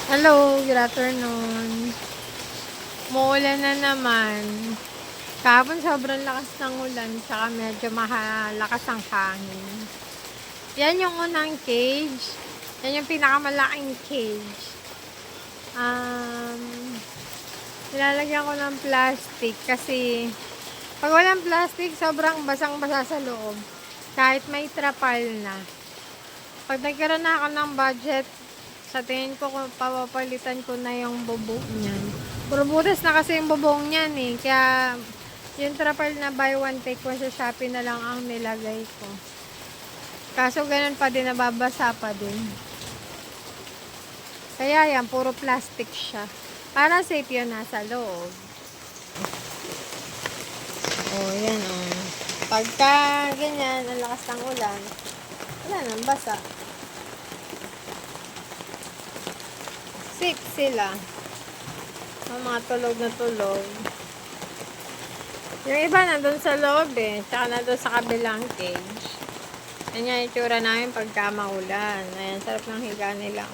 Hello, good afternoon. Umuulan na naman. Kahapon sobrang lakas ng ulan, tsaka medyo malakas ang hangin. Yan yung unang cage. Yan yung pinakamalaking cage. Nilalagyan ko ng plastic kasi pag walang plastic, sobrang basang-basa sa loob. Kahit may trapal na. Pag nagkaroon na ako ng budget, sa tingin ko papapalitan ko na yung bubong niyan. Puro butas na kasi yung bubong niyan eh. Kaya yung trapal na buy one take one sa Shopee na lang ang nilagay ko. Kaso ganun pa din, nababasa pa din. Kaya yan, puro plastic siya. Para safe yun nasa loob. Oh, yan oh. Pagka ganyan, ang lakas ng ulan, wala nang basa. Safe sila. Ang mga tulog na tulog. Yung iba nandun sa loob eh. Tsaka nandun sa kabilang cage. Yan yung itsura namin pagka maulan. Ayan, sarap ng higa nila.